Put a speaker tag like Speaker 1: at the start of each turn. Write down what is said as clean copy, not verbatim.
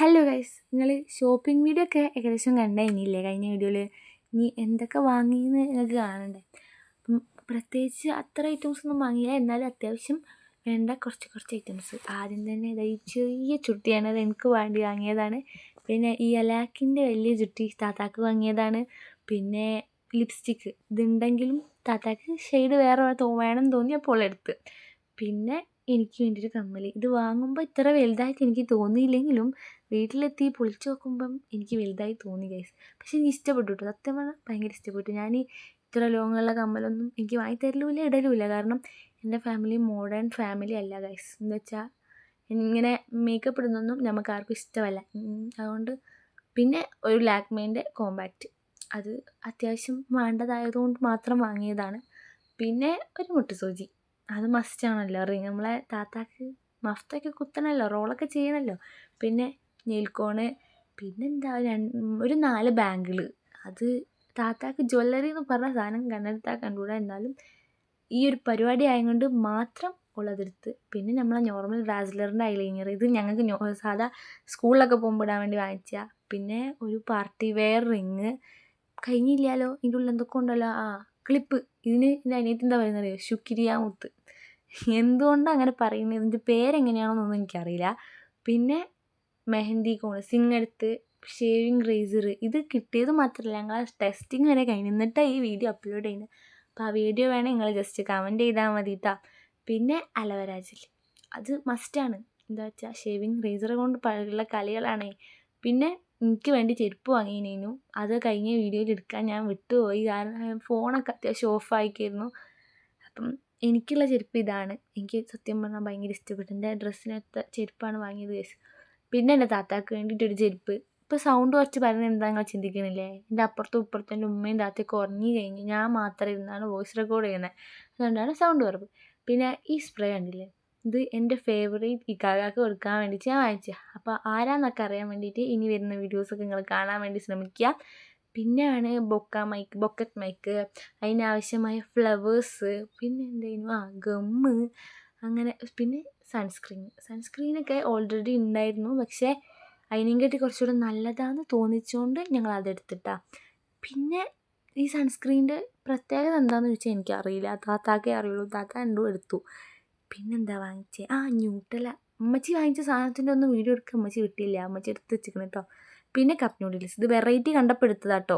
Speaker 1: Hello guys, നിങ്ങൾ shopping video ഒക്കെ ഏകദേശം കണ്ടില്ലേ കഴിഞ്ഞ വീഡിയോയിൽ? ഇനി എന്തൊക്കെ വാങ്ങിയെന്ന് നിങ്ങൾക്ക് കാണണ്ടേ? അപ്പം പ്രത്യേകിച്ച് അത്ര ഐറ്റംസ് ഒന്നും വാങ്ങിയില്ല, എന്നാലും അത്യാവശ്യം വേണ്ട കുറച്ച് ഐറ്റംസ്. ആദ്യം തന്നെ ഈ ചെറിയ ചുട്ടിയാണ്, അത് എനിക്ക് വേണ്ടി വാങ്ങിയതാണ്. പിന്നെ ഈ അലാക്കിൻ്റെ വലിയ ചുട്ടി താത്താക്ക് വാങ്ങിയതാണ്. പിന്നെ ലിപ്സ്റ്റിക്ക് ഇതുണ്ടെങ്കിലും താത്താക്ക് ഷെയ്ഡ് വേറെ വേണം തോന്നിയപ്പോൾ എടുത്ത്. പിന്നെ എനിക്ക് വേണ്ടിയിട്ട് കമ്മൽ. ഇത് വാങ്ങുമ്പോൾ ഇത്ര വലുതായിട്ട് എനിക്ക് തോന്നിയില്ലെങ്കിലും വീട്ടിലെത്തി പൊളിച്ച് നോക്കുമ്പം എനിക്ക് വലുതായി തോന്നി ഗൈസ്. പക്ഷെ എനിക്ക് ഇഷ്ടപ്പെട്ടു കേട്ടോ, സത്യം പറഞ്ഞാൽ ഭയങ്കര ഇഷ്ടപ്പെട്ടു. ഞാൻ ഇത്ര ലോങ്ങുള്ള കമ്മലൊന്നും എനിക്ക് വാങ്ങി തരലുമില്ല, ഇടലുമില്ല. കാരണം എൻ്റെ ഫാമിലി മോഡേൺ ഫാമിലി അല്ല ഗൈസ്. എന്ന് വെച്ചാൽ ഇങ്ങനെ മേക്കപ്പ് ഇടുന്നൊന്നും നമുക്ക് ആർക്കും ഇഷ്ടമല്ല. അതുകൊണ്ട് പിന്നെ ഒരു ലാക്മേൻ്റെ കോമ്പാക്റ്റ്, അത് അത്യാവശ്യം വേണ്ടതായതുകൊണ്ട് മാത്രം വാങ്ങിയതാണ്. പിന്നെ ഒരു മുട്ടുസൂചി, അത് മസ്റ്റാണല്ലോ. നമ്മളെ താത്താക്ക് മഫ്തൊക്കെ കുത്തണമല്ലോ, റോളൊക്കെ ചെയ്യണമല്ലോ. പിന്നെ നെയിൽക്കോണ്, പിന്നെന്താ ഒരു 4 ബാങ്കിൾ. അത് താത്താക്ക് ജ്വല്ലറി എന്ന് പറഞ്ഞ സാധനം കണ്ണെടുത്താൽ കണ്ടുകൂടാ, എന്നാലും ഈ ഒരു പരിപാടി ആയതുകൊണ്ട് മാത്രം ഉള്ളതെടുത്ത്. പിന്നെ നമ്മളെ നോർമൽ ഡാസ്ലറിൻ്റെ ഐലൈനർ, ഇത് ഞങ്ങൾക്ക് സാധാ സ്കൂളിലൊക്കെ പോകുമ്പോൾ ഇടാൻ വേണ്ടി വാങ്ങിച്ച. പിന്നെ ഒരു പാർട്ടി വെയർ റിങ്. കഴിഞ്ഞില്ലല്ലോ, ഇതിൻ്റെ ഉള്ളിൽ എന്തൊക്കെ ഉണ്ടല്ലോ. ക്ലിപ്പ്. ഇതിന് എൻ്റെ അനിയത്തി എന്താ പറയുന്നത് അറിയോ? ശുക്രിയാമുത്ത്. എന്തുകൊണ്ടാണ് അങ്ങനെ പറയുന്നത്, ഇതിൻ്റെ പേരെങ്ങനെയാണെന്നൊന്നും എനിക്കറിയില്ല. പിന്നെ മെഹന്തി കോൺ, സിങ്ങെടുത്ത്, ഷേവിങ് റേസർ. ഇത് കിട്ടിയത് മാത്രമല്ല, ഞങ്ങൾ ടെസ്റ്റിങ് വരെ കഴിഞ്ഞു, എന്നിട്ടാണ് ഈ വീഡിയോ അപ്ലോഡ് ചെയ്യുന്നത്. അപ്പോൾ ആ വീഡിയോ വേണേൽ നിങ്ങൾ ജസ്റ്റ് കമൻറ്റ് ചെയ്താൽ മതി കേട്ടോ. പിന്നെ അലോവേര ജെൽ, അത് മസ്റ്റാണ്. എന്താ വെച്ചാൽ ഷേവിങ് റേസർ കൊണ്ട് ഉള്ള കളികളാണ്. പിന്നെ എനിക്ക് വേണ്ടി ചെരുപ്പ് വാങ്ങിയിരുന്നു, അത് കഴിഞ്ഞ വീഡിയോയിൽ എടുക്കാൻ ഞാൻ വിട്ടുപോയി. കാരണം ഫോണൊക്കെ അത്യാവശ്യം ഓഫായിക്കായിരുന്നു. അപ്പം എനിക്കുള്ള ചെരുപ്പ് ഇതാണ്. എനിക്ക് സത്യം പറഞ്ഞാൽ ഭയങ്കര ഇഷ്ടപ്പെട്ടു. എൻ്റെ ഡ്രസ്സിനൊത്ത ചെരുപ്പാണ് വാങ്ങിയത് കേസ്. പിന്നെ എൻ്റെ താത്താക്ക് വേണ്ടിയിട്ടൊരു ചെരുപ്പ്. ഇപ്പോൾ സൗണ്ട് കുറച്ച് പറയുന്നത് എന്താ നിങ്ങൾ ചിന്തിക്കണില്ലേ? എൻ്റെ അപ്പുറത്തും ഇപ്പുറത്തും എൻ്റെ ഉമ്മയും താത്തയൊക്കെ ഉറങ്ങി കഴിഞ്ഞ് ഞാൻ മാത്രം ഇരുന്നാണ് വോയിസ് റെക്കോർഡ് ചെയ്യുന്നത്, അതുകൊണ്ടാണ് സൗണ്ട് കുറവ്. പിന്നെ ഈ സ്പ്രേ കണ്ടില്ലേ, ഇത് എൻ്റെ ഫേവറേറ്റ് ഇക്കാക്ക് കൊടുക്കാൻ വേണ്ടിയിട്ട് ഞാൻ വാങ്ങിച്ചത്. അപ്പോൾ ആരാന്നൊക്കെ അറിയാൻ വേണ്ടിയിട്ട് ഇനി വരുന്ന വീഡിയോസൊക്കെ നിങ്ങൾ കാണാൻ വേണ്ടി ശ്രമിക്കുക. പിന്നെയാണ് ബൊക്കറ്റ് മൈക്ക്, അതിനാവശ്യമായ ഫ്ലവേഴ്സ്, പിന്നെ എന്തായിരുന്നു ഗമ്മ്, അങ്ങനെ. പിന്നെ സൺസ്ക്രീനൊക്കെ ഓൾറെഡി ഉണ്ടായിരുന്നു, പക്ഷേ അതിനെക്കാട്ടി കുറച്ചുകൂടെ നല്ലതാണെന്ന് തോന്നിച്ചുകൊണ്ട് ഞങ്ങൾ അതെടുത്തിട്ടാണ്. പിന്നെ ഈ സൺസ്ക്രീനിൻ്റെ പ്രത്യേകത എന്താണെന്ന് ചോദിച്ചാൽ എനിക്കറിയില്ല, താത്താക്കേ അറിയുള്ളൂ. താത്ത രണ്ടും എടുത്തു. പിന്നെന്താ വാങ്ങിച്ചത്? ന്യൂട്ടെല്ല. അമ്മച്ചി വാങ്ങിച്ച സാധനത്തിൻ്റെ ഒന്നും വീഡിയോ എടുക്കാൻ അമ്മച്ചി വിട്ടില്ല, അമ്മച്ചി എടുത്ത് വെച്ചിരിക്കണം കേട്ടോ. പിന്നെ കപ്പ് നൂഡിൽസ്, ഇത് വെറൈറ്റി കണ്ടപ്പോൾ എടുത്തതാട്ടോ.